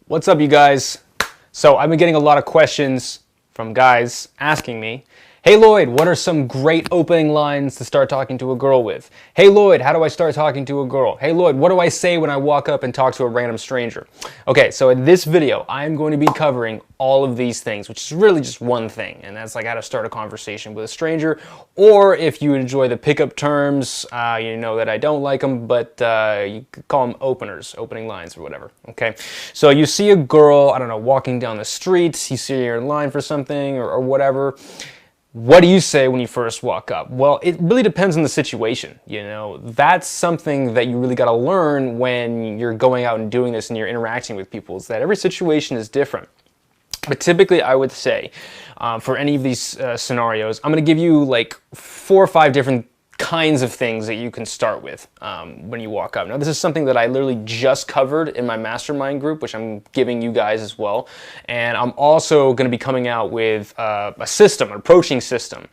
What's up, you guys? So I've been getting a lot of questions from guys asking me, hey Lloyd, what are some great opening lines to start talking to a girl with? Hey Lloyd, how do I start talking to a girl? Hey Lloyd, what do I say when I walk up and talk to a random stranger? Okay, so in this video, I'm going to be covering all of these things, which is really just one thing, and that's like how to start a conversation with a stranger, or if you enjoy the pickup terms, you know that I don't like them, but you could call them openers, opening lines or whatever, okay? So you see a girl, I don't know, walking down the street, you see her in line for something or whatever. What do you say when you first walk up? Well, it really depends on the situation, you know. That's something that you really got to learn when you're going out and doing this and you're interacting with people, is that every situation is different. But typically, I would say, for any of these scenarios, I'm going to give you like 4 or 5 different kinds of things that you can start with when you walk up. Now, this is something that I literally just covered in my mastermind group, which I'm giving you guys as well. And I'm also going to be coming out with a system, an approaching system,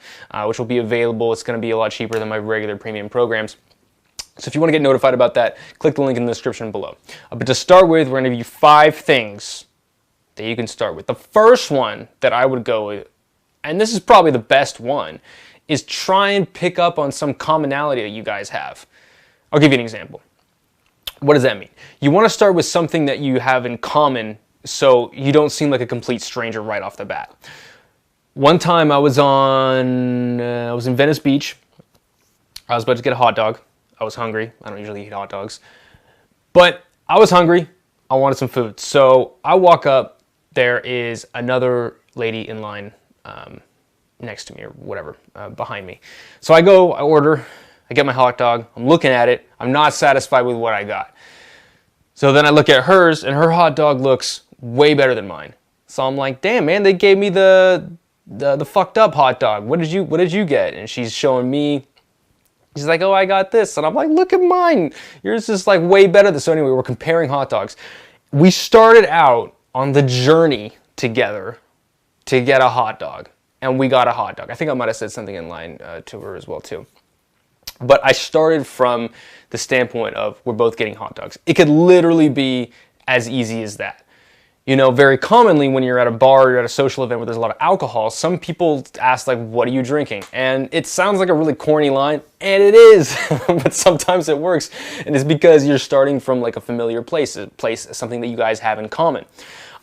which will be available. It's going to be a lot cheaper than my regular premium programs. So if you want to get notified about that, click the link in the description below. But to start with, we're going to give you 5 things that you can start with. The first one that I would go with, and this is probably the best one, is try and pick up on some commonality that you guys have. I'll give you an example. What does that mean? You want to start with something that you have in common so you don't seem like a complete stranger right off the bat. One time I was in Venice Beach. I was about to get a hot dog. I was hungry. I don't usually eat hot dogs. But I was hungry. I wanted some food. So I walk up. There is another lady in line next to me or whatever, behind me. So I go, I order, I get my hot dog, I'm looking at it, I'm not satisfied with what I got. So then I look at hers, and her hot dog looks way better than mine. So I'm like, damn man, they gave me the fucked up hot dog. What did you get? And she's showing me, she's like, oh, I got this. And I'm like, look at mine. Yours is like way better. So anyway, we're comparing hot dogs. We started out on the journey together to get a hot dog. And we got a hot dog. I think I might have said something in line to her as well too. But I started from the standpoint of we're both getting hot dogs. It could literally be as easy as that. You know, very commonly when you're at a bar, you're at a social event where there's a lot of alcohol, some people ask like, what are you drinking? And it sounds like a really corny line, and it is, but sometimes it works. And it's because you're starting from like a familiar place, something that you guys have in common.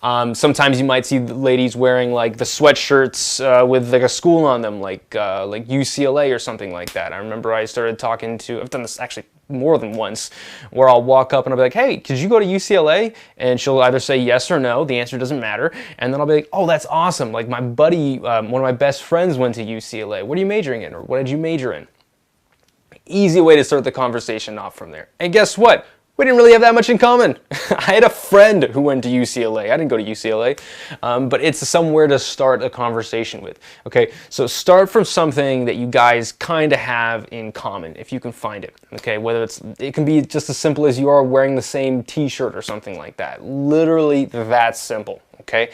Sometimes you might see the ladies wearing like the sweatshirts with like a school on them, like UCLA or something like that. I remember I started talking to, I've done this actually more than once, where I'll walk up and I'll be like, hey, did you go to UCLA? And she'll either say yes or no, the answer doesn't matter. And then I'll be like, oh, that's awesome. Like my buddy, one of my best friends went to UCLA. What are you majoring in? Or what did you major in? Easy way to start the conversation off from there. And guess what? We didn't really have that much in common. I had a friend who went to UCLA. I didn't go to UCLA, but it's somewhere to start a conversation with. Okay, so start from something that you guys kind of have in common, if you can find it. Okay, whether it can be just as simple as you are wearing the same T-shirt or something like that. Literally that simple. Okay.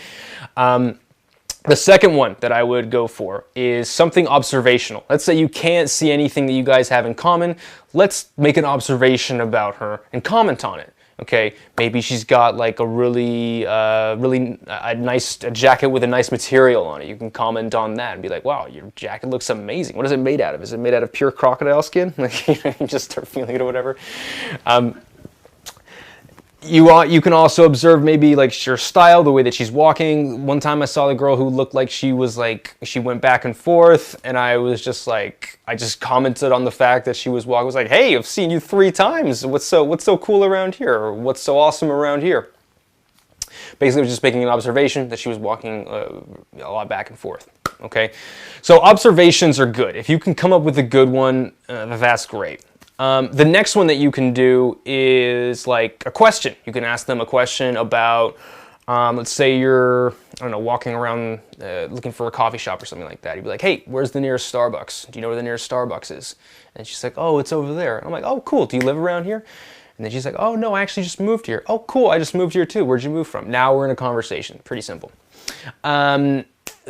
The second one that I would go for is something observational. Let's say you can't see anything that you guys have in common. Let's make an observation about her and comment on it. Okay, maybe she's got like a really nice jacket with a nice material on it. You can comment on that and be like, wow, your jacket looks amazing. What is it made out of? Is it made out of pure crocodile skin? Like, you just start feeling it or whatever. You can also observe maybe like her style, the way that she's walking. One time I saw the girl who looked like she went back and forth, and I was just like, I just commented on the fact that she was walking. I was like, hey, I've seen you 3 times. What's so cool around here? Or what's so awesome around here? Basically, I was just making an observation that she was walking a lot back and forth. Okay, so observations are good. If you can come up with a good one, that's great. The next one that you can do is like a question. You can ask them a question about, let's say you're, I don't know, walking around looking for a coffee shop or something like that. You'd be like, hey, where's the nearest Starbucks? Do you know where the nearest Starbucks is? And she's like, oh, it's over there. I'm like, oh, cool. Do you live around here? And then she's like, oh, no, I actually just moved here. Oh, cool. I just moved here too. Where'd you move from? Now we're in a conversation. Pretty simple.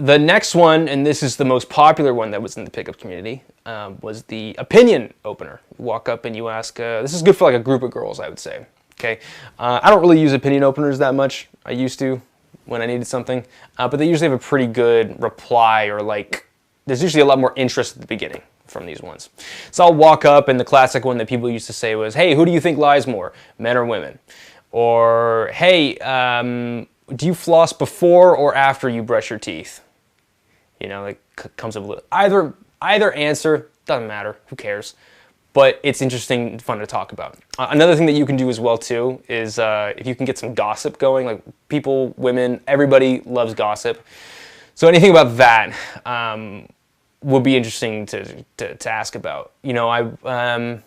The next one, and this is the most popular one that was in the pickup community, was the opinion opener. You walk up and you ask, this is good for like a group of girls, I would say. Okay, I don't really use opinion openers that much. I used to when I needed something, but they usually have a pretty good reply, or like, there's usually a lot more interest at the beginning from these ones. So I'll walk up, and the classic one that people used to say was, hey, who do you think lies more, men or women? Or, hey, do you floss before or after you brush your teeth? You know, it comes up with either answer, doesn't matter, who cares? But it's interesting and fun to talk about. Another thing that you can do as well too is if you can get some gossip going, like people, women, everybody loves gossip. So anything about that will be interesting to ask about. You know,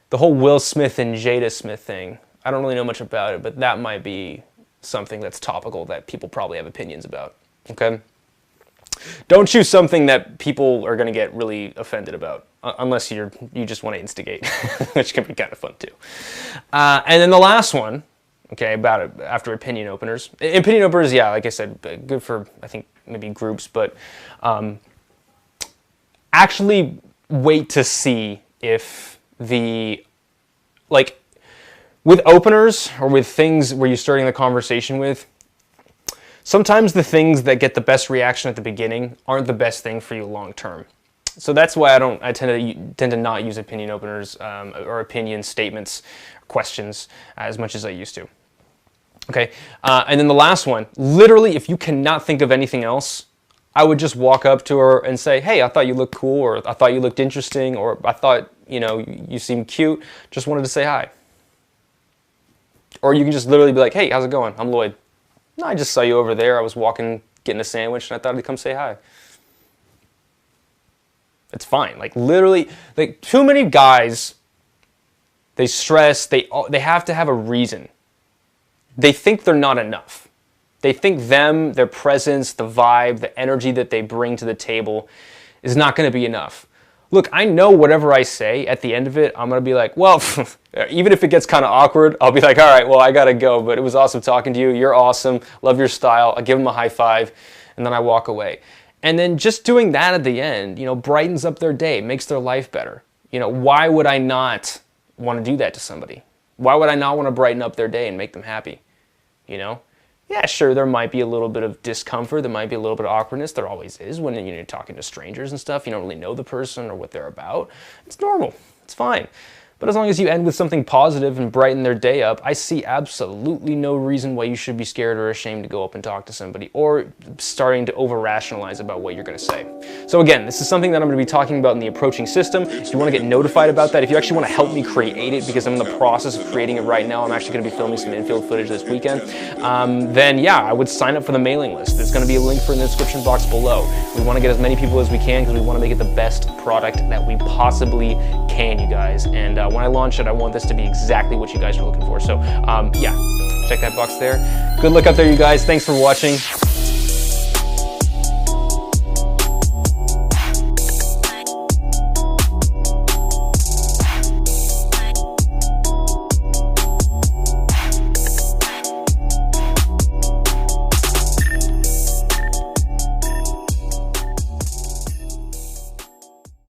the whole Will Smith and Jada Smith thing, I don't really know much about it, but that might be something that's topical that people probably have opinions about, okay? Don't choose something that people are going to get really offended about, unless you just want to instigate, which can be kind of fun too. And then the last one, okay, about it after opinion openers. Opinion openers, yeah, like I said, good for, I think, maybe groups, but actually wait to see if with openers or with things where you're starting the conversation with, sometimes the things that get the best reaction at the beginning aren't the best thing for you long term. So that's why I tend to not use opinion openers or opinion statements, questions as much as I used to. Okay, and then the last one, literally, if you cannot think of anything else, I would just walk up to her and say, hey, I thought you looked cool, or I thought you looked interesting, or I thought, you know, you seemed cute, just wanted to say hi. Or you can just literally be like, hey, how's it going? I'm Lloyd. No, I just saw you over there. I was walking, getting a sandwich, and I thought I'd come say hi. It's fine. Like, literally, like, too many guys, they stress, they have to have a reason. They think they're not enough. They think their presence, the vibe, the energy that they bring to the table is not going to be enough. Look, I know whatever I say, at the end of it, I'm going to be like, well, even if it gets kind of awkward, I'll be like, all right, well, I got to go, but it was awesome talking to you. You're awesome. Love your style. I give them a high five, and then I walk away. And then just doing that at the end, you know, brightens up their day, makes their life better. You know, why would I not want to do that to somebody? Why would I not want to brighten up their day and make them happy? You know? Yeah, sure, there might be a little bit of discomfort, there might be a little bit of awkwardness, there always is when you're talking to strangers and stuff, you don't really know the person or what they're about. It's normal, it's fine. But as long as you end with something positive and brighten their day up, I see absolutely no reason why you should be scared or ashamed to go up and talk to somebody, or starting to over-rationalize about what you're going to say. So again, this is something that I'm going to be talking about in the approaching system. If you want to get notified about that, if you actually want to help me create it, because I'm in the process of creating it right now, I'm actually going to be filming some infield footage this weekend, then yeah, I would sign up for the mailing list. There's going to be a link for in the description box below. We want to get as many people as we can because we want to make it the best product that we possibly can, you guys. And when I launch it, I want this to be exactly what you guys are looking for. So yeah, check that box there. Good luck out there, you guys. Thanks for watching.